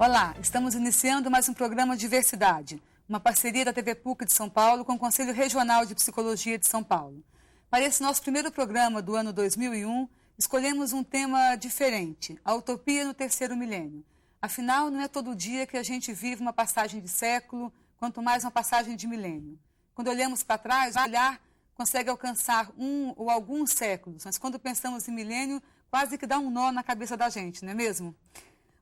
Olá, estamos iniciando mais um programa Diversidade, uma parceria da TV PUC de São Paulo com o Conselho Regional de Psicologia de São Paulo. Para esse nosso primeiro programa do ano 2001, escolhemos um tema diferente, a utopia no terceiro milênio. Afinal, não é todo dia que a gente vive uma passagem de século, quanto mais uma passagem de milênio. Quando olhamos para trás, o olhar consegue alcançar um ou alguns séculos, mas quando pensamos em milênio, quase que dá um nó na cabeça da gente, não é mesmo?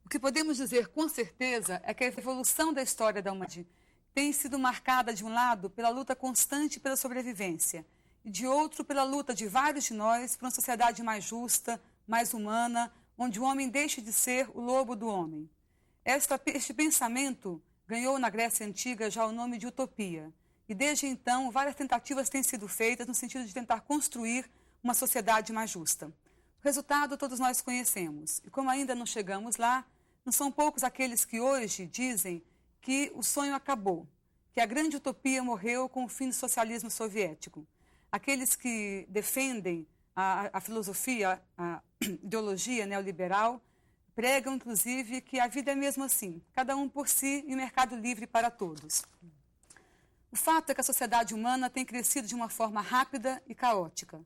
O que podemos dizer com certeza é que a evolução da história da humanidade tem sido marcada, de um lado, pela luta constante pela sobrevivência, e de outro, pela luta de vários de nós por uma sociedade mais justa, mais humana, onde o homem deixe de ser o lobo do homem. Este pensamento ganhou na Grécia Antiga já o nome de utopia, e desde então várias tentativas têm sido feitas no sentido de tentar construir uma sociedade mais justa. O resultado todos nós conhecemos, e como ainda não chegamos lá, não são poucos aqueles que hoje dizem que o sonho acabou, que a grande utopia morreu com o fim do socialismo soviético. Aqueles que defendem a filosofia, a ideologia neoliberal, pregam, inclusive, que a vida é mesmo assim, cada um por si e um mercado livre para todos. O fato é que a sociedade humana tem crescido de uma forma rápida e caótica.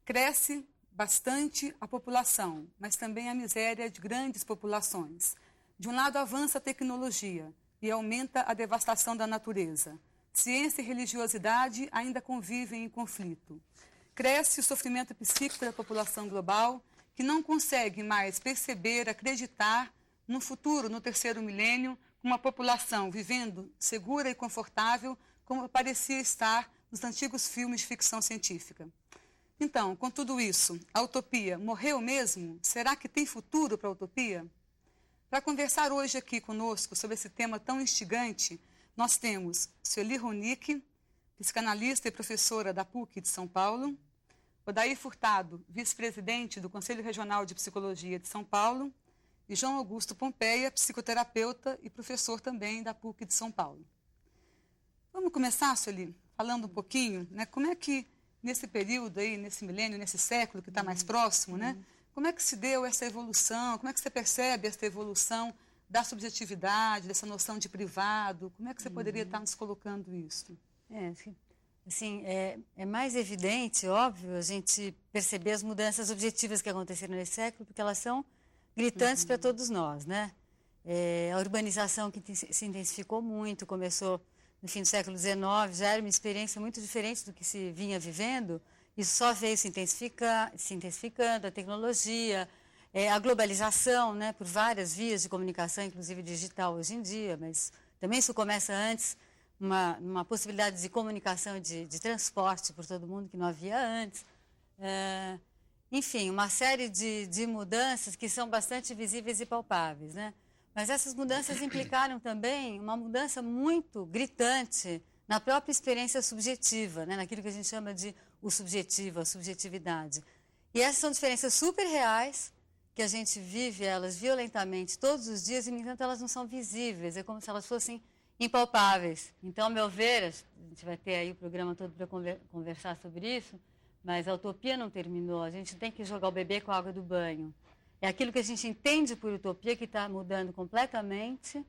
Cresce bastante a população, mas também a miséria de grandes populações. De um lado, avança a tecnologia e aumenta a devastação da natureza. Ciência e religiosidade ainda convivem em conflito. Cresce o sofrimento psíquico da população global, que não consegue mais perceber, acreditar no futuro, no terceiro milênio, com uma população vivendo segura e confortável, como parecia estar nos antigos filmes de ficção científica. Então, com tudo isso, a utopia morreu mesmo? Será que tem futuro para a utopia? Para conversar hoje aqui conosco sobre esse tema tão instigante, nós temos Sueli Ronick, psicanalista e professora da PUC de São Paulo, Odair Furtado, vice-presidente do Conselho Regional de Psicologia de São Paulo, e João Augusto Pompeia, psicoterapeuta e professor também da PUC de São Paulo. Vamos começar, Sueli, falando um pouquinho, né, como é que nesse período aí, nesse milênio, nesse século que está mais próximo, né? Como é que se deu essa evolução? Como é que você percebe essa evolução da subjetividade, dessa noção de privado? Como é que você poderia estar nos colocando isso? É mais evidente, óbvio, a gente perceber as mudanças objetivas que aconteceram nesse século, porque elas são gritantes para todos nós, né? A urbanização que se intensificou muito, começou no fim do século XIX, já era uma experiência muito diferente do que se vinha vivendo. Isso só veio se intensificando, a tecnologia, a globalização, né, por várias vias de comunicação, inclusive digital hoje em dia, mas também isso começa antes, uma possibilidade de comunicação e de transporte por todo mundo que não havia antes. Enfim, uma série de mudanças que são bastante visíveis e palpáveis, né? Mas essas mudanças implicaram também uma mudança muito gritante na própria experiência subjetiva, né? Naquilo que a gente chama de o subjetivo, a subjetividade. E essas são diferenças super reais, que a gente vive elas violentamente todos os dias, e, no entanto, elas não são visíveis, é como se elas fossem impalpáveis. Então, ao meu ver, a gente vai ter aí o programa todo para conversar sobre isso, mas a utopia não terminou, a gente tem que jogar o bebê com a água do banho. É aquilo que a gente entende por utopia que está mudando completamente,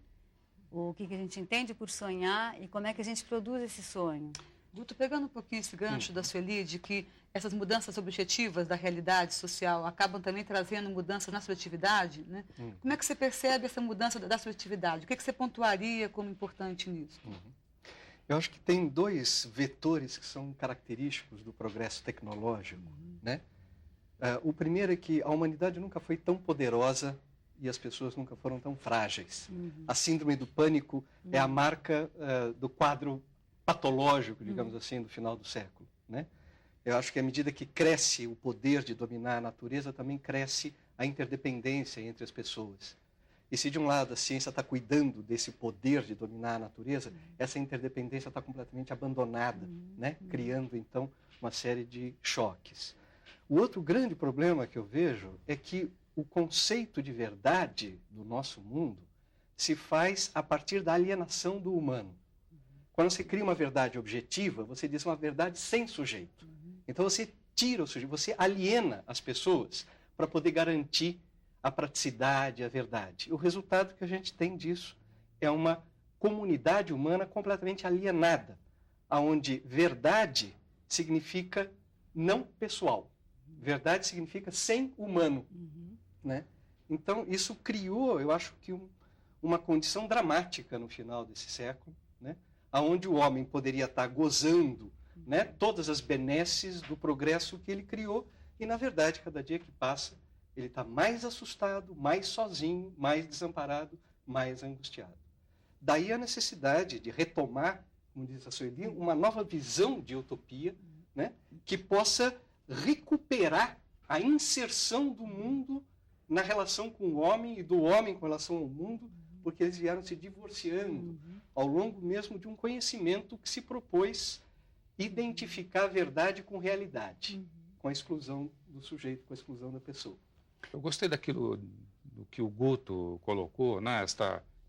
o que a gente entende por sonhar e como é que a gente produz esse sonho. Guto, pegando um pouquinho esse gancho da Sueli, de que essas mudanças objetivas da realidade social acabam também trazendo mudanças na subjetividade, né? Como é que você percebe essa mudança da subjetividade? O que você pontuaria como importante nisso? Eu acho que tem dois vetores que são característicos do progresso tecnológico, né? O primeiro é que a humanidade nunca foi tão poderosa e as pessoas nunca foram tão frágeis. A síndrome do pânico é a marca do quadro patológico, digamos assim, do final do século, né? Eu acho que à medida que cresce o poder de dominar a natureza, também cresce a interdependência entre as pessoas. E se de um lado a ciência está cuidando desse poder de dominar a natureza, essa interdependência está completamente abandonada, né? Criando, então, uma série de choques. O outro grande problema que eu vejo é que o conceito de verdade do nosso mundo se faz a partir da alienação do humano. Quando você cria uma verdade objetiva, você diz uma verdade sem sujeito. Então você tira o sujeito, você aliena as pessoas para poder garantir a praticidade, a verdade. O resultado que a gente tem disso é uma comunidade humana completamente alienada, onde verdade significa não pessoal. Verdade significa sem humano. Né? Então, isso criou, eu acho que uma condição dramática no final desse século, né? Onde o homem poderia estar gozando, né, todas as benesses do progresso que ele criou, e, na verdade, cada dia que passa, ele está mais assustado, mais sozinho, mais desamparado, mais angustiado. Daí a necessidade de retomar, como diz a Sueli, uma nova visão de utopia, né, que possa recuperar a inserção do mundo na relação com o homem e do homem com relação ao mundo, porque eles vieram se divorciando ao longo mesmo de um conhecimento que se propôs identificar a verdade com realidade, com a exclusão do sujeito, com a exclusão da pessoa. Eu gostei daquilo do que o Guto colocou, né?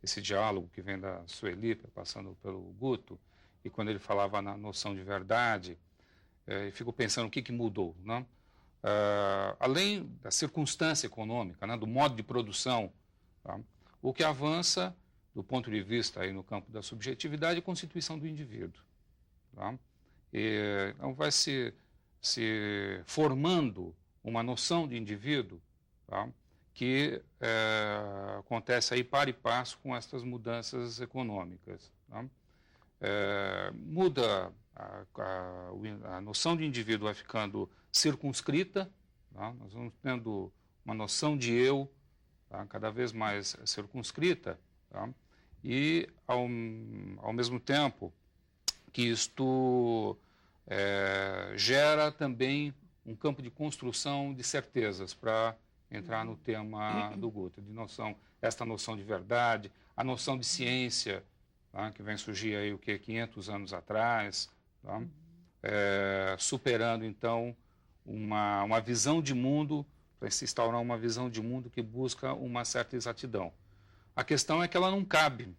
Esse diálogo que vem da Sueli, passando pelo Guto, e quando ele falava na noção de verdade, eu fico pensando o que mudou, né? Além da circunstância econômica, né, do modo de produção, tá? O que avança, do ponto de vista aí no campo da subjetividade, é a constituição do indivíduo. Tá? Então vai se formando uma noção de indivíduo, tá? Que acontece aí par e passo com essas mudanças econômicas. Tá? Muda a noção de indivíduo, vai ficando circunscrita, tá? Nós vamos tendo uma noção de eu, tá? Cada vez mais circunscrita, tá? E ao mesmo tempo que isto gera também um campo de construção de certezas, para entrar no tema do Guto, esta noção de verdade, a noção de ciência, tá? Que vem surgir aí 500 anos atrás, tá? Superando então uma visão de mundo, para se instaurar uma visão de mundo que busca uma certa exatidão. A questão é que ela não cabe,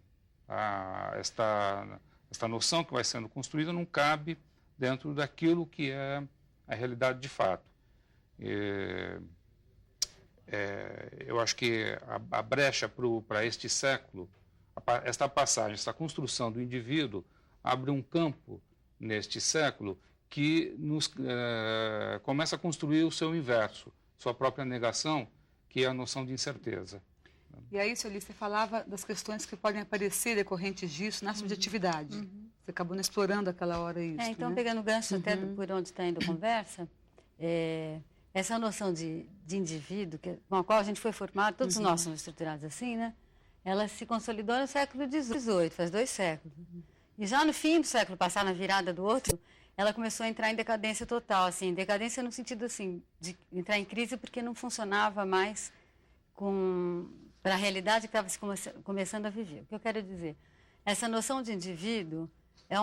esta noção que vai sendo construída não cabe dentro daquilo que é a realidade de fato. Eu acho que a brecha para este século, esta passagem, esta construção do indivíduo, abre um campo neste século que começa a construir o seu inverso, sua própria negação, que é a noção de incerteza. E aí, Sueli, você falava das questões que podem aparecer decorrentes disso na subjetividade. Você acabou não explorando aquela hora isso. Então, né? pegando o gancho até por onde está indo a conversa, essa noção de indivíduo, com a qual a gente foi formado, todos nós somos estruturados assim, né? Ela se consolidou no século XVIII, faz 2 séculos. E já no fim do século passado, na virada do outro, ela começou a entrar em decadência total, assim, decadência no sentido assim, de entrar em crise porque não funcionava mais para a realidade que estava se começando a viver. O que eu quero dizer? Essa noção de indivíduo é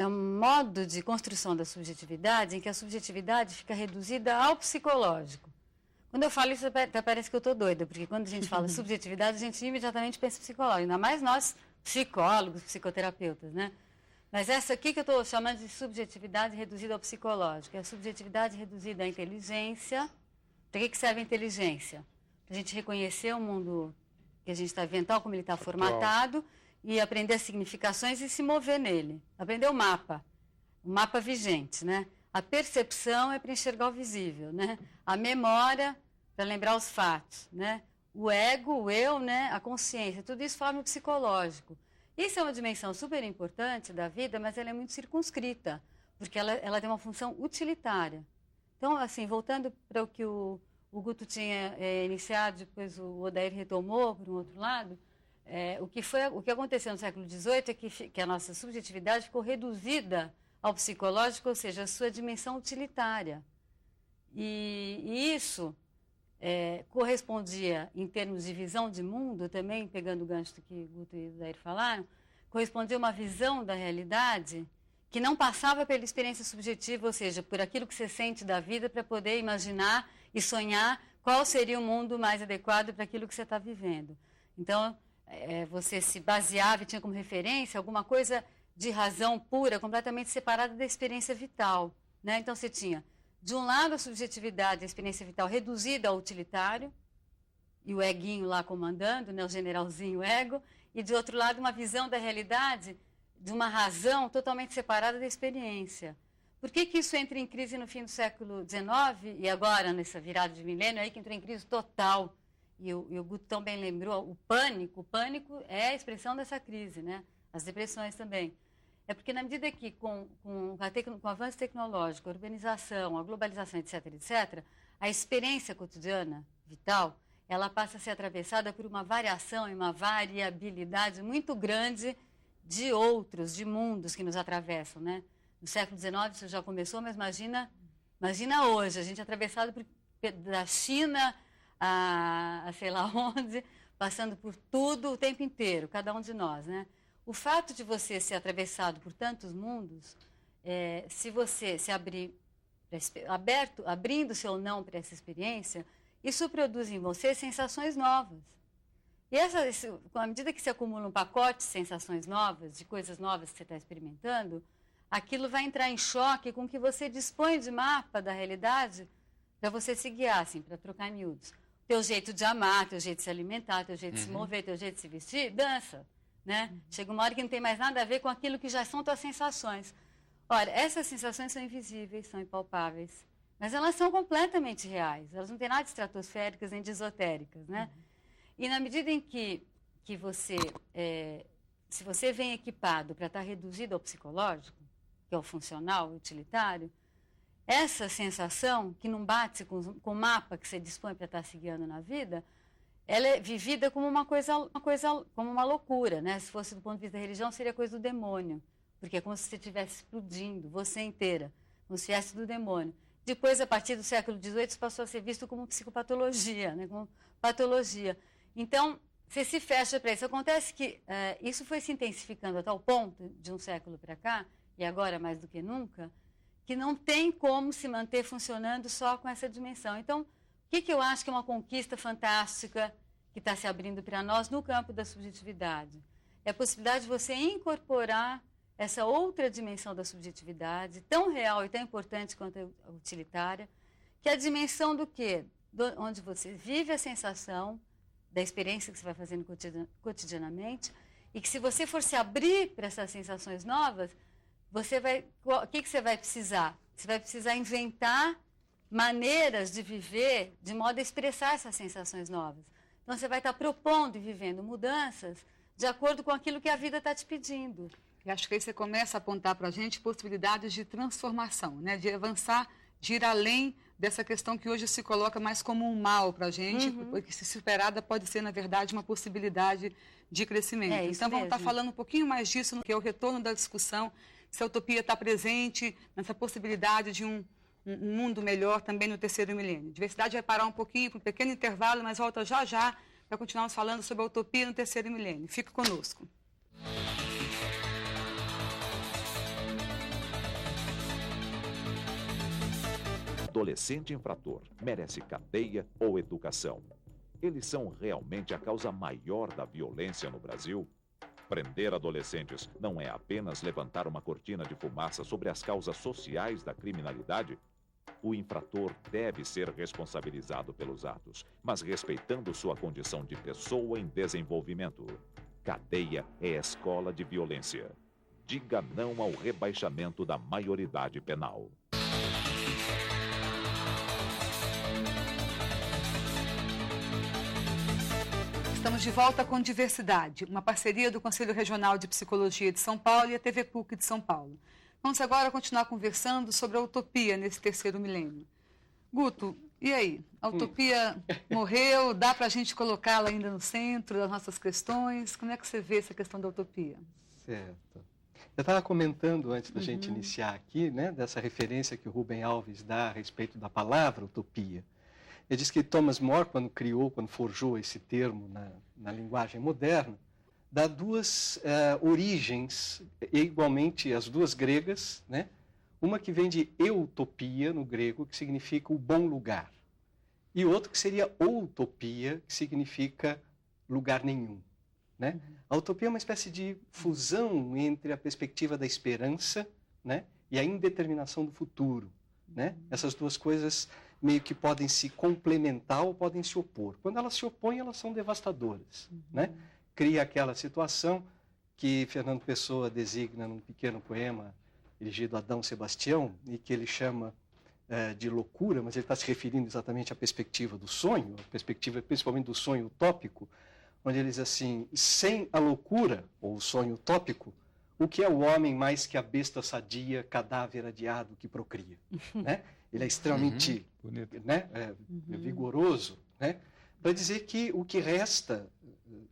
um modo de construção da subjetividade em que a subjetividade fica reduzida ao psicológico. Quando eu falo isso, até parece que eu estou doida, porque quando a gente fala subjetividade, a gente imediatamente pensa psicólogo, ainda mais nós, psicólogos, psicoterapeutas, né? Mas essa aqui que eu estou chamando de subjetividade reduzida ao psicológico, é a subjetividade reduzida à inteligência. Para que serve a inteligência? Para a gente reconhecer o mundo que a gente está vivendo, tal como ele está formatado, e aprender as significações e se mover nele. Aprender o mapa vigente, né? A percepção é para enxergar o visível, né? A memória para lembrar os fatos, né? O ego, o eu, né? A consciência, tudo isso forma o psicológico. Isso é uma dimensão super importante da vida, mas ela é muito circunscrita, porque ela tem uma função utilitária. Então, assim, voltando para o que o Guto tinha iniciado, depois o Odair retomou por um outro lado, o que aconteceu no século XVIII é que a nossa subjetividade ficou reduzida ao psicológico, ou seja, a sua dimensão utilitária. E isso correspondia, em termos de visão de mundo, também, pegando o gancho do que Guto e Odair falaram, correspondia a uma visão da realidade que não passava pela experiência subjetiva, ou seja, por aquilo que você sente da vida para poder imaginar e sonhar qual seria o mundo mais adequado para aquilo que você está vivendo. Então, você se baseava e tinha como referência alguma coisa de razão pura, completamente separada da experiência vital, né? Então, você tinha, de um lado, a subjetividade, a experiência vital reduzida ao utilitário, e o eguinho lá comandando, né, o generalzinho ego, e de outro lado uma visão da realidade de uma razão totalmente separada da experiência. Por que isso entra em crise no fim do século XIX e agora nessa virada de milênio aí que entrou em crise total? E o Guto tão bem lembrou, o pânico é a expressão dessa crise, né? As depressões também. É porque na medida que com o avanço tecnológico, a urbanização, a globalização, etc., etc., a experiência cotidiana, vital, ela passa a ser atravessada por uma variação e uma variabilidade muito grande de mundos que nos atravessam, né? No século XIX isso já começou, mas imagina hoje, a gente é atravessado da China a sei lá onde, passando por tudo o tempo inteiro, cada um de nós, né? O fato de você ser atravessado por tantos mundos, se você se abrir, abrindo-se ou não para essa experiência, isso produz em você sensações novas. E à medida que se acumula um pacote de sensações novas, de coisas novas que você está experimentando, aquilo vai entrar em choque com o que você dispõe de mapa da realidade para você se guiar, assim, para trocar em miúdos. Teu jeito de amar, teu jeito de se alimentar, teu jeito de se mover, teu jeito de se vestir, dança. Né? Chega uma hora que não tem mais nada a ver com aquilo que já são tuas sensações. Ora, essas sensações são invisíveis, são impalpáveis, mas elas são completamente reais. Elas não têm nada de estratosféricas nem de esotéricas, né? E na medida em que você, se você vem equipado para estar reduzido ao psicológico, que é o funcional, o utilitário, essa sensação que não bate com o mapa que você dispõe para estar se guiando na vida, ela é vivida como uma coisa, como uma loucura, né? Se fosse do ponto de vista da religião, seria coisa do demônio, porque é como se você estivesse explodindo, você inteira, como se viesse do demônio. Depois, a partir do século XVIII, isso passou a ser visto como psicopatologia, né? Como patologia. Então, você se fecha para isso. Acontece que isso foi se intensificando a tal ponto, de um século para cá, e agora mais do que nunca, que não tem como se manter funcionando só com essa dimensão. Então, o que eu acho que é uma conquista fantástica que está se abrindo para nós no campo da subjetividade? É a possibilidade de você incorporar essa outra dimensão da subjetividade, tão real e tão importante quanto a utilitária, que é a dimensão do quê? Onde você vive a sensação da experiência que você vai fazendo cotidianamente, e que se você for se abrir para essas sensações novas, o que você vai precisar? Você vai precisar inventar maneiras de viver de modo a expressar essas sensações novas. Então, você vai estar propondo e vivendo mudanças de acordo com aquilo que a vida está te pedindo. E acho que aí você começa a apontar para a gente possibilidades de transformação, né? De avançar, de ir além dessa questão que hoje se coloca mais como um mal para a gente, porque se superada pode ser, na verdade, uma possibilidade de crescimento. Então, vamos estar falando um pouquinho mais disso, no que é o retorno da discussão, se a utopia está presente nessa possibilidade de um mundo melhor também no terceiro milênio. Diversidade vai parar um pouquinho para um pequeno intervalo, mas volta já para continuarmos falando sobre a utopia no terceiro milênio. Fique conosco. Adolescente infrator merece cadeia ou educação? Eles são realmente a causa maior da violência no Brasil? Prender adolescentes não é apenas levantar uma cortina de fumaça sobre as causas sociais da criminalidade? O infrator deve ser responsabilizado pelos atos, mas respeitando sua condição de pessoa em desenvolvimento. Cadeia é escola de violência. Diga não ao rebaixamento da maioridade penal. Estamos de volta com Diversidade, uma parceria do Conselho Regional de Psicologia de São Paulo e a TV PUC de São Paulo. Vamos agora continuar conversando sobre a utopia nesse terceiro milênio. Guto, e aí? A utopia morreu? Dá para a gente colocá-la ainda no centro das nossas questões? Como é que você vê essa questão da utopia? Certo. Eu estava comentando antes da gente iniciar aqui, né, dessa referência que o Rubem Alves dá a respeito da palavra utopia. Ele diz que Thomas More, quando forjou esse termo na linguagem moderna, dá duas origens, igualmente as duas gregas, né? Uma que vem de eutopia, no grego, que significa o bom lugar, e outra que seria utopia, que significa lugar nenhum. Né? A utopia é uma espécie de fusão entre a perspectiva da esperança, né, e a indeterminação do futuro. Né? Essas duas coisas meio que podem se complementar ou podem se opor. Quando elas se opõem, elas são devastadoras, né? Cria aquela situação que Fernando Pessoa designa num pequeno poema dirigido a Dom Sebastião, e que ele chama de loucura, mas ele está se referindo exatamente à perspectiva do sonho, a perspectiva principalmente do sonho utópico, onde ele diz assim: sem a loucura, ou o sonho utópico, o que é o homem mais que a besta sadia, cadáver adiado que procria? Né? Ele é extremamente vigoroso, né? Para dizer que o que resta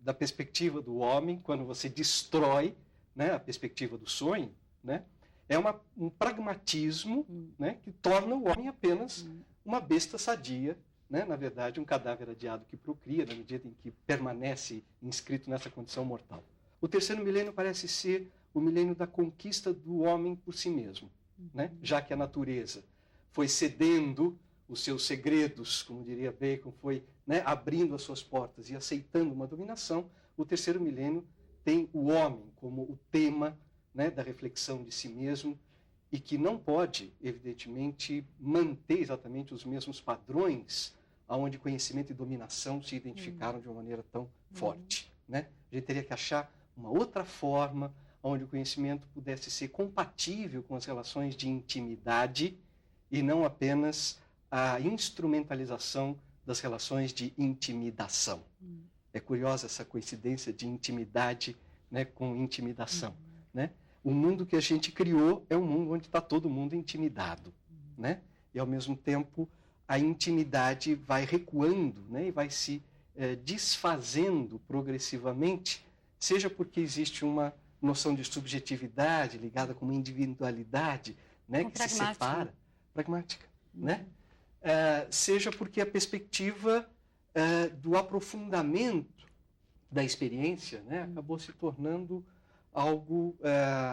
da perspectiva do homem, quando você destrói, né, a perspectiva do sonho, né, é um pragmatismo, né, que torna o homem apenas uma besta sadia, né, na verdade um cadáver adiado que procria, na medida em que permanece inscrito nessa condição mortal. O terceiro milênio parece ser o milênio da conquista do homem por si mesmo, né, já que a natureza foi cedendo os seus segredos, como diria Bacon, foi, né, abrindo as suas portas e aceitando uma dominação. O terceiro milênio tem o homem como o tema, né, da reflexão de si mesmo, e que não pode, evidentemente, manter exatamente os mesmos padrões onde conhecimento e dominação se identificaram de uma maneira tão forte, né? A gente teria que achar uma outra forma onde o conhecimento pudesse ser compatível com as relações de intimidade e não apenas a instrumentalização das relações de intimidação. É curiosa essa coincidência de intimidade, né, com intimidação, né? O mundo que a gente criou é um mundo onde está todo mundo intimidado, né? E, ao mesmo tempo, a intimidade vai recuando, né, e vai se desfazendo progressivamente, seja porque existe uma noção de subjetividade ligada com uma individualidade, né, que se separa, pragmática, né? Seja porque a perspectiva do aprofundamento da experiência, né, acabou se tornando algo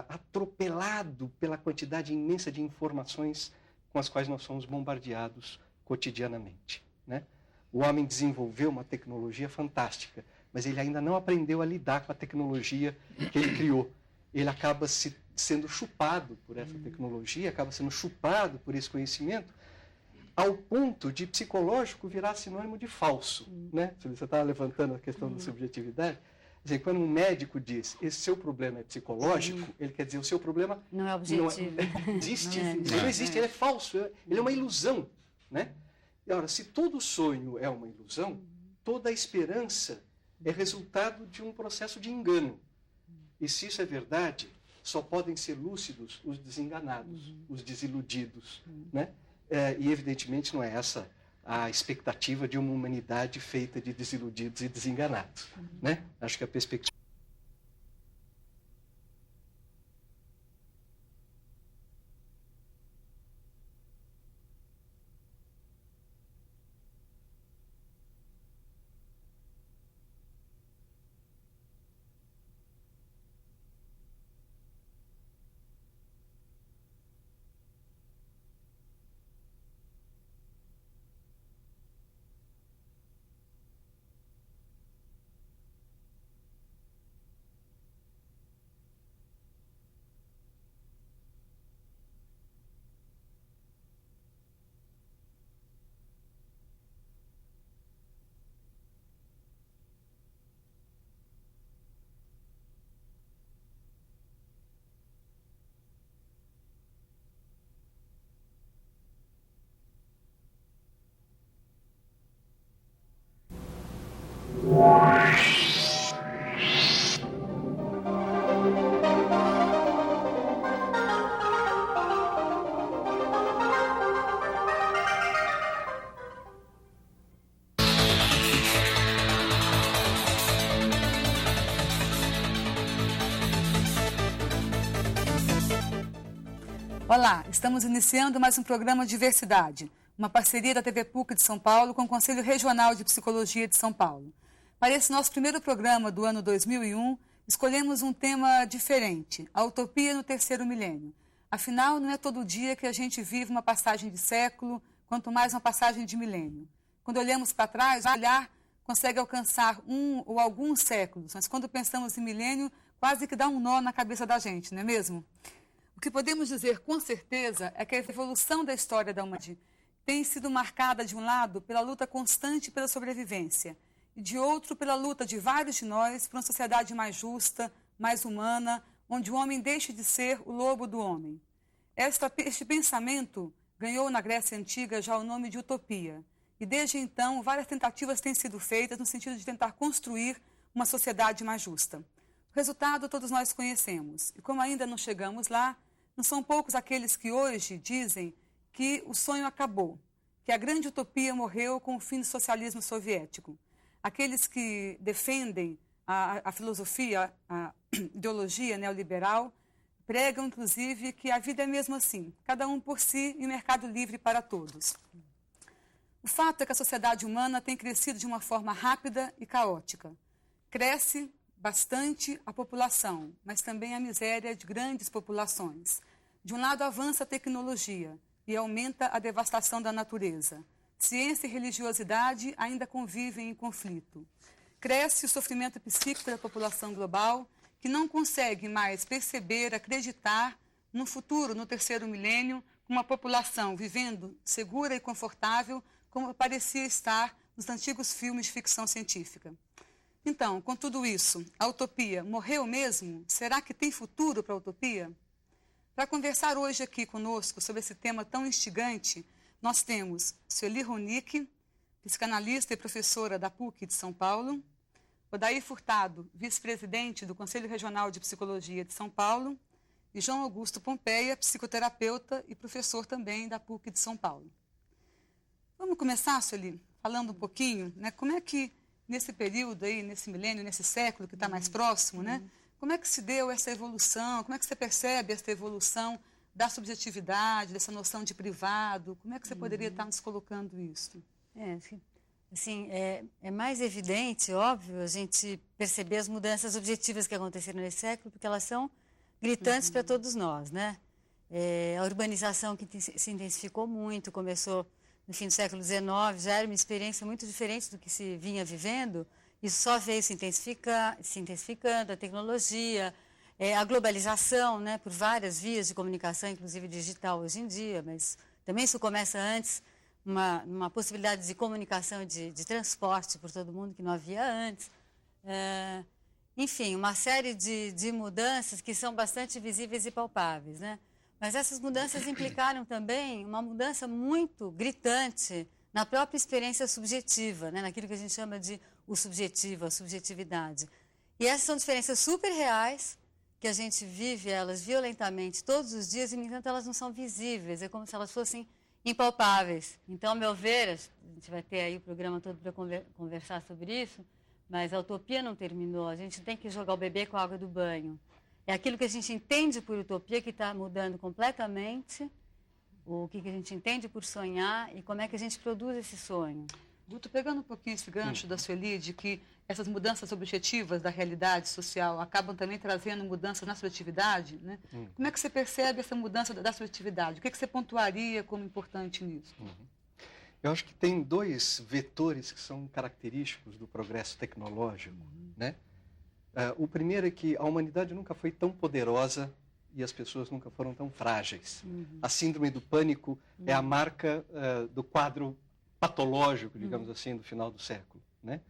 atropelado pela quantidade imensa de informações com as quais nós somos bombardeados cotidianamente, né? O homem desenvolveu uma tecnologia fantástica, mas ele ainda não aprendeu a lidar com a tecnologia que ele criou. Ele acaba sendo chupado por essa tecnologia, acaba sendo chupado por esse conhecimento, ao ponto de psicológico virar sinônimo de falso, né? Se você está levantando a questão da subjetividade, dizer, quando um médico diz esse seu problema é psicológico, ele quer dizer o seu problema não é objetivo. Não existe, ele é falso, ele é uma ilusão, né? E, ora, se todo sonho é uma ilusão, toda a esperança é resultado de um processo de engano. E se isso é verdade, só podem ser lúcidos os desenganados, os desiludidos, né? E, evidentemente, não é essa a expectativa de uma humanidade feita de desiludidos e desenganados, né? Acho que a perspectiva... Olá, estamos iniciando mais um programa Diversidade, uma parceria da TV PUC de São Paulo com o Conselho Regional de Psicologia de São Paulo. Para esse nosso primeiro programa do ano 2001, escolhemos um tema diferente, a utopia no terceiro milênio. Afinal, não é todo dia que a gente vive uma passagem de século, quanto mais uma passagem de milênio. Quando olhamos para trás, o olhar consegue alcançar um ou alguns séculos, mas quando pensamos em milênio, quase que dá um nó na cabeça da gente, não é mesmo? O que podemos dizer com certeza é que a evolução da história da humanidade, tem sido marcada, de um lado, pela luta constante pela sobrevivência, e de outro, pela luta de vários de nós por uma sociedade mais justa, mais humana, onde o homem deixe de ser o lobo do homem. Este pensamento ganhou na Grécia Antiga já o nome de utopia, e desde então várias tentativas têm sido feitas no sentido de tentar construir uma sociedade mais justa. O resultado todos nós conhecemos, e como ainda não chegamos lá, não são poucos aqueles que hoje dizem que o sonho acabou, que a grande utopia morreu com o fim do socialismo soviético. Aqueles que defendem a filosofia, a ideologia neoliberal, pregam, inclusive, que a vida é mesmo assim, cada um por si e mercado livre para todos. O fato é que a sociedade humana tem crescido de uma forma rápida e caótica. Cresce bastante a população, mas também a miséria de grandes populações. De um lado, avança a tecnologia e aumenta a devastação da natureza. Ciência e religiosidade ainda convivem em conflito. Cresce o sofrimento psíquico da população global, que não consegue mais perceber, acreditar no futuro, no terceiro milênio, com uma população vivendo segura e confortável, como parecia estar nos antigos filmes de ficção científica. Então, com tudo isso, a utopia morreu mesmo? Será que tem futuro para a utopia? Para conversar hoje aqui conosco sobre esse tema tão instigante, nós temos Sueli Ronick, psicanalista e professora da PUC de São Paulo, Odair Furtado, vice-presidente do Conselho Regional de Psicologia de São Paulo, e João Augusto Pompeia, psicoterapeuta e professor também da PUC de São Paulo. Vamos começar, Sueli, falando um pouquinho, né, como é que nesse período aí, nesse milênio, nesse século que está mais próximo, né, como é que se deu essa evolução, como é que você percebe essa evolução da subjetividade, dessa noção de privado, como é que você poderia estar nos colocando isso? Assim, é mais evidente, óbvio, a gente perceber as mudanças objetivas que aconteceram nesse século, porque elas são gritantes para todos nós, né? A urbanização que se intensificou muito, começou no fim do século XIX, já era uma experiência muito diferente do que se vinha vivendo, isso só veio se intensificando, a tecnologia, a globalização, né, por várias vias de comunicação, inclusive digital hoje em dia, mas também isso começa antes, uma possibilidade de comunicação e de transporte por todo mundo que não havia antes. Enfim, uma série de mudanças que são bastante visíveis e palpáveis, né? Mas essas mudanças implicaram também uma mudança muito gritante na própria experiência subjetiva, né? Naquilo que a gente chama de o subjetivo, a subjetividade. E essas são diferenças super reais, que a gente vive elas violentamente todos os dias, e, no entanto, elas não são visíveis, é como se elas fossem impalpáveis. Então, ao meu ver, a gente vai ter aí o programa todo para conversar sobre isso, mas a utopia não terminou, a gente tem que jogar o bebê com a água do banho. É aquilo que a gente entende por utopia que está mudando completamente, o que a gente entende por sonhar e como é que a gente produz esse sonho. Guto, pegando um pouquinho esse gancho da Sueli, de que essas mudanças objetivas da realidade social acabam também trazendo mudanças na subjetividade, né? Como é que você percebe essa mudança da subjetividade? O que você pontuaria como importante nisso? Eu acho que tem dois vetores que são característicos do progresso tecnológico, né? O primeiro é que a humanidade nunca foi tão poderosa e as pessoas nunca foram tão frágeis. A síndrome do pânico é a marca do quadro patológico, digamos assim, do final do século, né?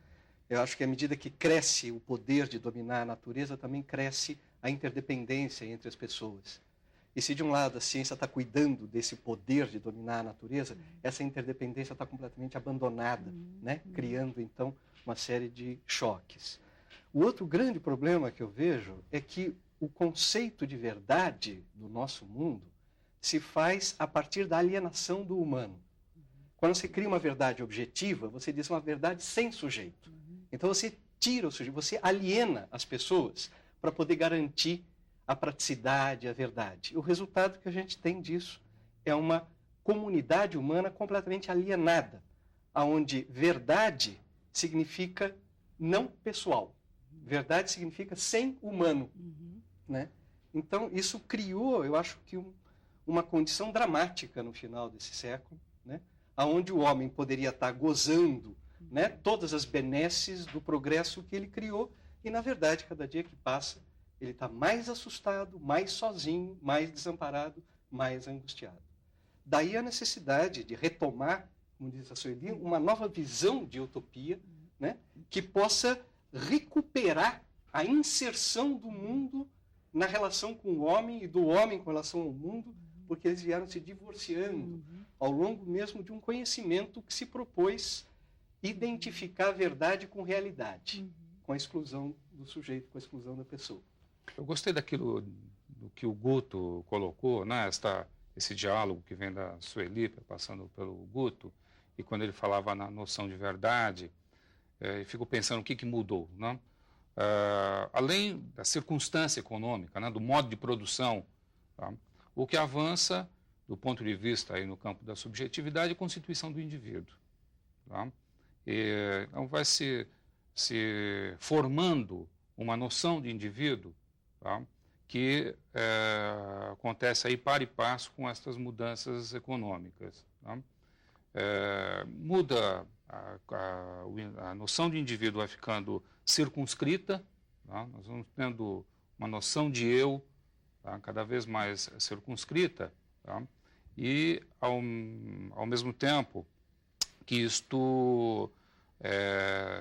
Eu acho que à medida que cresce o poder de dominar a natureza, também cresce a interdependência entre as pessoas. E se de um lado a ciência está cuidando desse poder de dominar a natureza, essa interdependência está completamente abandonada, né? Criando então uma série de choques. O outro grande problema que eu vejo é que o conceito de verdade do nosso mundo se faz a partir da alienação do humano. Quando você cria uma verdade objetiva, você diz uma verdade sem sujeito. Então você tira o sujeito, você aliena as pessoas para poder garantir a praticidade, a verdade. O resultado que a gente tem disso é uma comunidade humana completamente alienada, onde verdade significa não pessoal. Verdade significa sem humano, né? Então isso criou, eu acho que uma condição dramática no final desse século, né? Onde o homem poderia estar gozando, né, todas as benesses do progresso que ele criou, e na verdade, cada dia que passa, ele está mais assustado, mais sozinho, mais desamparado, mais angustiado. Daí a necessidade de retomar, como diz a Sueli, uma nova visão de utopia, né, que possa recuperar a inserção do mundo na relação com o homem e do homem com relação ao mundo, porque eles vieram se divorciando ao longo mesmo de um conhecimento que se propôs identificar a verdade com realidade, com a exclusão do sujeito, com a exclusão da pessoa. Eu gostei daquilo do que o Guto colocou, né? Esse diálogo que vem da Sueli, passando pelo Guto, e quando ele falava na noção de verdade, eu fico pensando o que mudou, né? Além da circunstância econômica, né, do modo de produção, tá? O que avança, do ponto de vista aí no campo da subjetividade, é a constituição do indivíduo. Tá? Então vai se formando uma noção de indivíduo, tá? Que acontece aí par e passo com essas mudanças econômicas. Tá? Muda a noção de indivíduo, vai ficando circunscrita, tá? Nós vamos tendo uma noção de eu, tá? Cada vez mais circunscrita, tá? E ao mesmo tempo que isto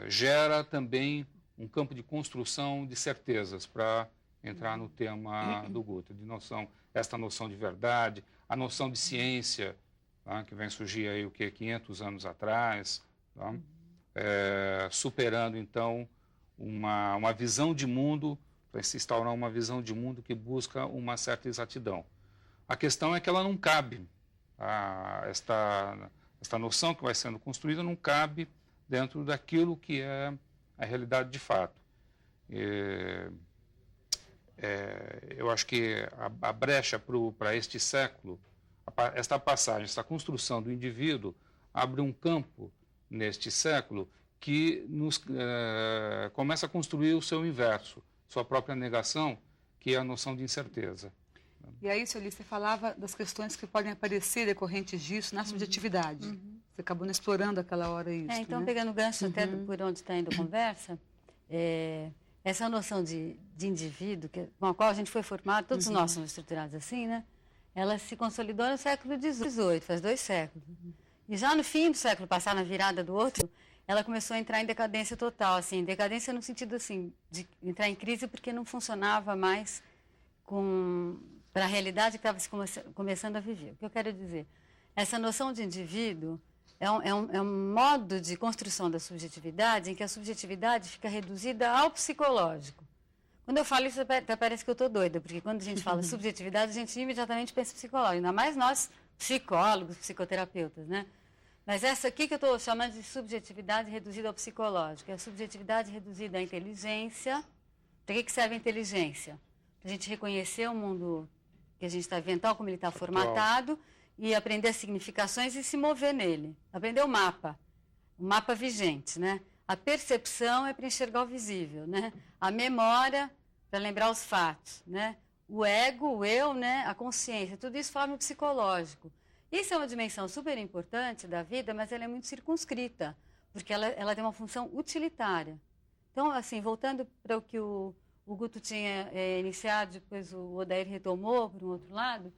gera também um campo de construção de certezas, para entrar no tema do Guto, esta noção de verdade, a noção de ciência, tá? Que vem surgir aí 500 anos atrás, tá? Superando então uma visão de mundo, para se instaurar uma visão de mundo que busca uma certa exatidão. A questão é que ela não cabe, esta noção que vai sendo construída não cabe dentro daquilo que é a realidade de fato. Eu acho que a brecha para este século, esta passagem, esta construção do indivíduo, abre um campo neste século que começa a construir o seu inverso, sua própria negação, que é a noção de incerteza. E aí, Sueli, você falava das questões que podem aparecer decorrentes disso na subjetividade. Você acabou explorando aquela hora isso. Então, né? pegando o gancho até por onde está indo a conversa, essa noção de indivíduo, com a qual a gente foi formado, todos nós somos estruturados assim, né? Ela se consolidou no século XVIII, faz 2 séculos. E já no fim do século passado, na virada do outro, ela começou a entrar em decadência total, assim, decadência no sentido assim, de entrar em crise porque não funcionava mais para a realidade que estava se começando a viver. O que eu quero dizer? Essa noção de indivíduo é um modo de construção da subjetividade em que a subjetividade fica reduzida ao psicológico. Quando eu falo isso, até parece que eu estou doida, porque quando a gente fala subjetividade, a gente imediatamente pensa em psicólogo, ainda mais nós, psicólogos, psicoterapeutas, né? Mas essa aqui que eu estou chamando de subjetividade reduzida ao psicológico, é a subjetividade reduzida à inteligência. Para que serve a inteligência? Para a gente reconhecer o mundo que a gente está vivendo, tal como ele está formatado, e aprender as significações e se mover nele. Aprender o mapa vigente, né? A percepção é para enxergar o visível, né? A memória para lembrar os fatos, né? O ego, o eu, né? A consciência, tudo isso forma o psicológico. Isso é uma dimensão super importante da vida, mas ela é muito circunscrita, porque ela tem uma função utilitária. Então, assim, voltando para o que o Guto tinha iniciado, depois o Odair retomou por um outro lado,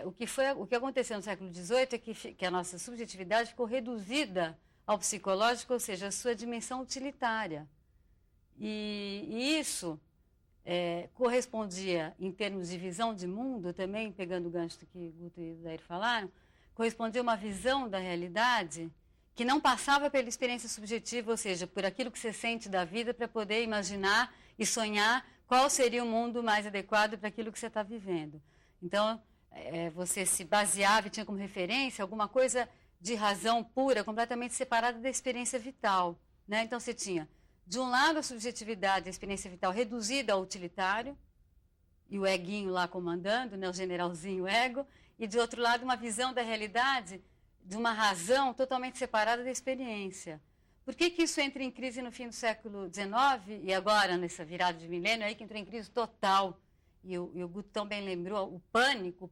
o que aconteceu no século XVIII é que a nossa subjetividade ficou reduzida ao psicológico, ou seja, a sua dimensão utilitária. E isso correspondia, em termos de visão de mundo, também pegando o gancho do que Guto e Odair falaram, correspondia a uma visão da realidade que não passava pela experiência subjetiva, ou seja, por aquilo que você sente da vida para poder imaginar e sonhar qual seria o mundo mais adequado para aquilo que você está vivendo. Então, você se baseava e tinha como referência alguma coisa de razão pura, completamente separada da experiência vital, né? Então, você tinha, de um lado, a subjetividade, a experiência vital reduzida ao utilitário, e o eguinho lá comandando, né, o generalzinho ego, e, de outro lado, uma visão da realidade de uma razão totalmente separada da experiência. Por que isso entra em crise no fim do século XIX, e agora, nessa virada de milênio, aí que entrou em crise total? E o Guto também lembrou, o pânico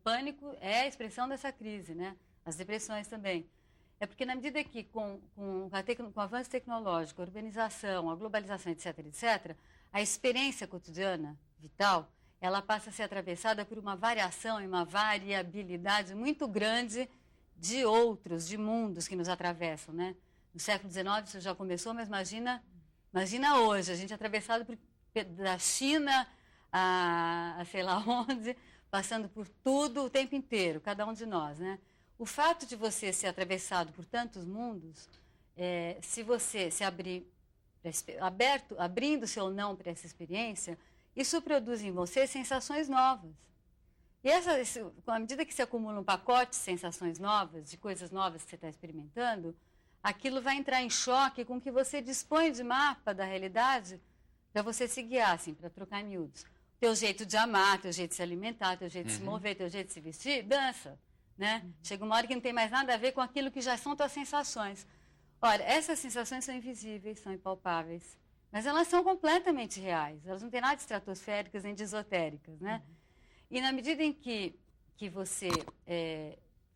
é a expressão dessa crise, né? As depressões também. É porque, na medida que, com o avanço tecnológico, a urbanização, a globalização, etc., a experiência cotidiana, vital, ela passa a ser atravessada por uma variação e uma variabilidade muito grande de outros, de mundos que nos atravessam, né? No século XIX isso já começou, mas imagina hoje, a gente é atravessado da China a sei lá onde, passando por tudo o tempo inteiro, cada um de nós, né? O fato de você ser atravessado por tantos mundos, se você se abrindo-se ou não para essa experiência, isso produz em você sensações novas. E à medida que se acumula um pacote de sensações novas, de coisas novas que você está experimentando, aquilo vai entrar em choque com o que você dispõe de mapa da realidade para você se guiar, assim, para trocar em miúdos. Teu jeito de amar, teu jeito de se alimentar, teu jeito de se mover, teu jeito de se vestir, dança, né? Chega uma hora que não tem mais nada a ver com aquilo que já são tuas sensações. Ora, essas sensações são invisíveis, são impalpáveis, mas elas são completamente reais. Elas não têm nada de estratosféricas nem de esotéricas, né? E na medida em que você,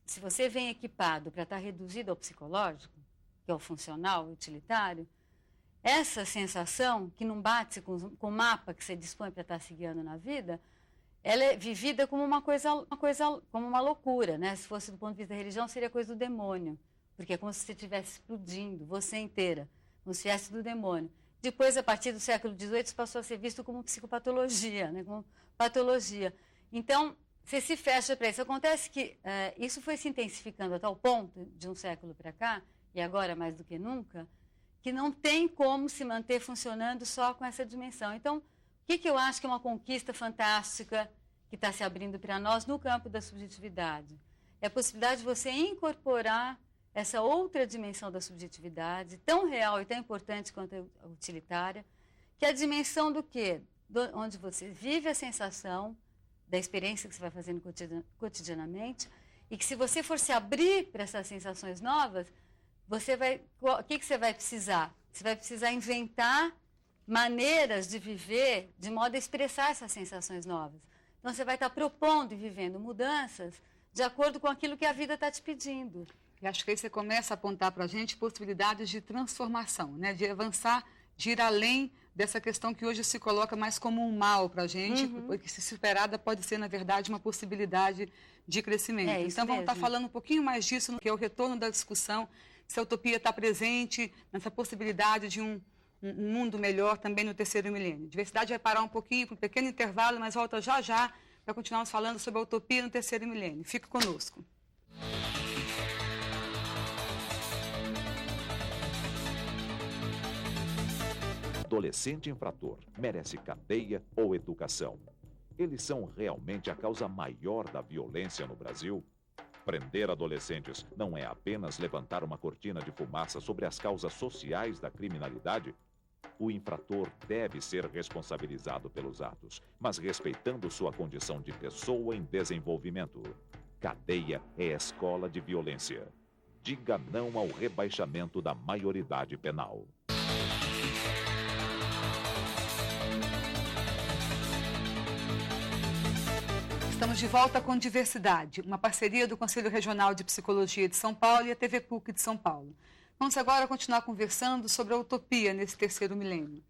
se você vem equipado para estar reduzido ao psicológico, que é o funcional, o utilitário, essa sensação, que não bate com o mapa que você dispõe para estar se guiando na vida, ela é vivida como uma coisa, como uma loucura, né? Se fosse do ponto de vista da religião, seria coisa do demônio, porque é como se você estivesse explodindo, você inteira, como se viesse do demônio. Depois, a partir do século XVIII, isso passou a ser visto como psicopatologia, né? Como patologia. Então, você se fecha para isso. Acontece que isso foi se intensificando a tal ponto, de um século para cá, e agora mais do que nunca, que não tem como se manter funcionando só com essa dimensão. Então, o que eu acho que é uma conquista fantástica que está se abrindo para nós no campo da subjetividade? É a possibilidade de você incorporar essa outra dimensão da subjetividade, tão real e tão importante quanto a utilitária, que é a dimensão do quê? Onde você vive a sensação da experiência que você vai fazendo cotidianamente, e que se você for se abrir para essas sensações novas, o que você vai precisar? Você vai precisar inventar maneiras de viver de modo a expressar essas sensações novas. Então, você vai estar propondo e vivendo mudanças de acordo com aquilo que a vida está te pedindo. E acho que aí você começa a apontar para a gente possibilidades de transformação, né? De avançar, de ir além dessa questão que hoje se coloca mais como um mal para a gente, porque se superada pode ser, na verdade, uma possibilidade de crescimento. Então, vamos estar falando um pouquinho mais disso, que é o retorno da discussão, se a utopia está presente nessa possibilidade de um mundo melhor também no terceiro milênio. Diversidade vai parar um pouquinho para um pequeno intervalo, mas volta já para continuarmos falando sobre a utopia no terceiro milênio. Fique conosco. Adolescente infrator merece cadeia ou educação? Eles são realmente a causa maior da violência no Brasil? Prender adolescentes não é apenas levantar uma cortina de fumaça sobre as causas sociais da criminalidade? O infrator deve ser responsabilizado pelos atos, mas respeitando sua condição de pessoa em desenvolvimento. Cadeia é escola de violência. Diga não ao rebaixamento da maioridade penal. Estamos de volta com Diversidade, uma parceria do Conselho Regional de Psicologia de São Paulo e a TV PUC de São Paulo. Vamos agora continuar conversando sobre a utopia nesse terceiro milênio.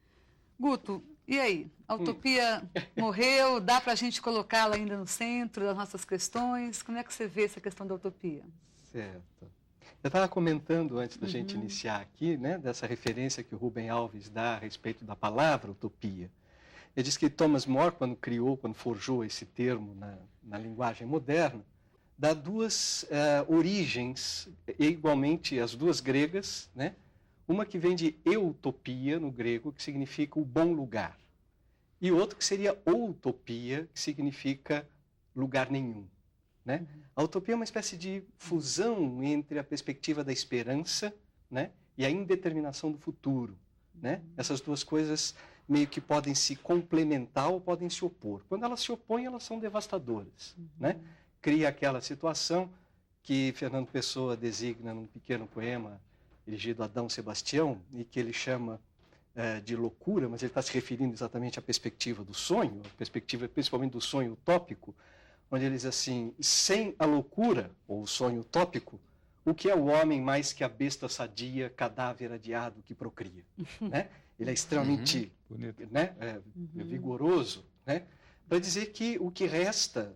Guto, e aí? A utopia morreu? Dá para a gente colocá-la ainda no centro das nossas questões? Como é que você vê essa questão da utopia? Certo. Eu estava comentando antes da gente iniciar aqui, né, dessa referência que o Rubem Alves dá a respeito da palavra utopia. Ele diz que Thomas More, quando forjou esse termo na linguagem moderna, dá duas origens, igualmente as duas gregas, né? Uma que vem de eutopia, no grego, que significa o bom lugar, e outra que seria utopia, que significa lugar nenhum. Né? A utopia é uma espécie de fusão entre a perspectiva da esperança, né, e a indeterminação do futuro. Né? Essas duas coisas meio que podem se complementar ou podem se opor. Quando elas se opõem, elas são devastadoras. Né? Cria aquela situação que Fernando Pessoa designa num pequeno poema dirigido a Dom Sebastião, e que ele chama de loucura, mas ele está se referindo exatamente à perspectiva do sonho, a perspectiva principalmente do sonho utópico, onde ele diz assim: sem a loucura, ou o sonho utópico, o que é o homem mais que a besta sadia, cadáver adiado que procria? Né? Ele é extremamente vigoroso, né? para dizer que o que resta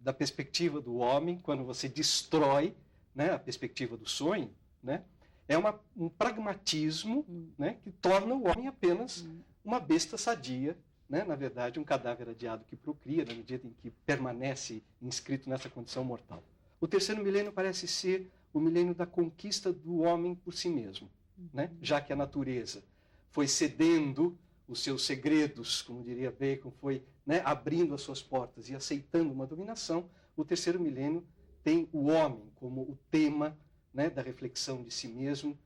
da perspectiva do homem, quando você destrói, né, a perspectiva do sonho, né, é um pragmatismo, né, que torna o homem apenas uma besta sadia, né, na verdade, um cadáver adiado que procria, na medida em que permanece inscrito nessa condição mortal. O terceiro milênio parece ser o milênio da conquista do homem por si mesmo, né, já que a natureza foi cedendo os seus segredos, como diria Bacon, foi, né, abrindo as suas portas e aceitando uma dominação. O terceiro milênio tem o homem como o tema, né, da reflexão de si mesmo,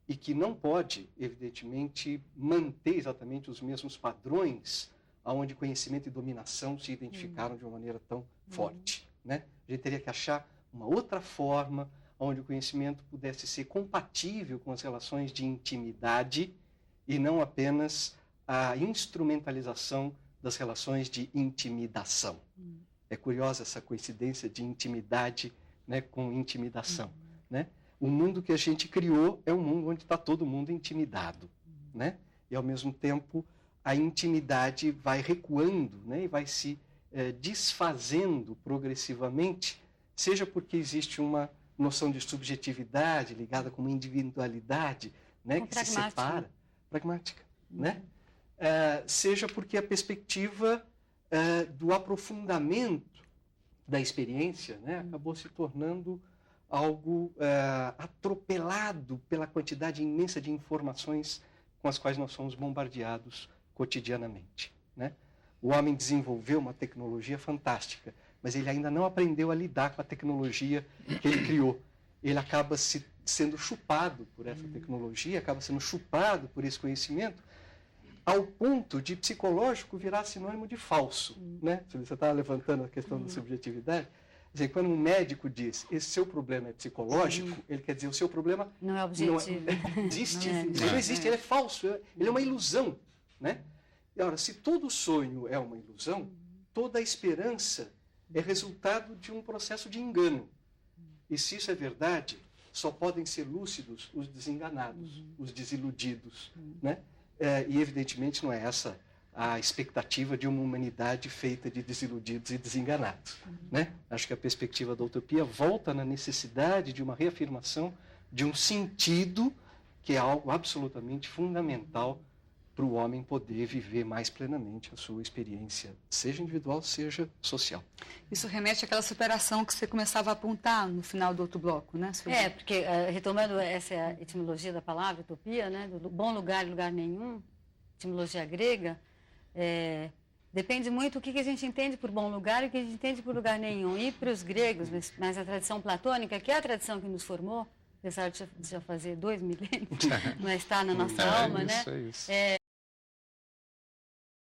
e que não pode, evidentemente, manter exatamente os mesmos padrões onde conhecimento e dominação se identificaram de uma maneira tão forte, né? A gente teria que achar uma outra forma onde o conhecimento pudesse ser compatível com as relações de intimidade e não apenas a instrumentalização das relações de intimidação. É curiosa essa coincidência de intimidade, né, com intimidação, né? O mundo que a gente criou é um mundo onde está todo mundo intimidado, né? E, ao mesmo tempo, a intimidade vai recuando, né, e vai se desfazendo progressivamente, seja porque existe uma noção de subjetividade ligada com uma individualidade, né, que se separa, pragmática, né? Seja porque a perspectiva do aprofundamento da experiência, né, acabou se tornando algo atropelado pela quantidade imensa de informações com as quais nós somos bombardeados cotidianamente, né? O homem desenvolveu uma tecnologia fantástica, mas ele ainda não aprendeu a lidar com a tecnologia que ele criou. Ele acaba sendo chupado por essa tecnologia, acaba sendo chupado por esse conhecimento, ao ponto de psicológico virar sinônimo de falso, né? Se você estava levantando a questão da subjetividade, quer dizer, quando um médico diz esse seu problema é psicológico, ele quer dizer o seu problema não é objetivo. Não existe, ele não existe, ele é falso, ele é uma ilusão, né? E, ora, se todo sonho é uma ilusão, toda a esperança é resultado de um processo de engano. E se isso é verdade, só podem ser lúcidos os desenganados, os desiludidos, né? E, evidentemente, não é essa a expectativa de uma humanidade feita de desiludidos e desenganados, né? Acho que a perspectiva da utopia volta na necessidade de uma reafirmação de um sentido que é algo absolutamente fundamental para o homem poder viver mais plenamente a sua experiência, seja individual, seja social. Isso remete àquela superação que você começava a apontar no final do outro bloco, né? Porque, retomando essa etimologia da palavra, utopia, né, do bom lugar e lugar nenhum, etimologia grega, depende muito do que a gente entende por bom lugar e o que a gente entende por lugar nenhum. E para os gregos, mas a tradição platônica, que é a tradição que nos formou, apesar de já fazer 2 milênios, não está na nossa alma, né? É isso.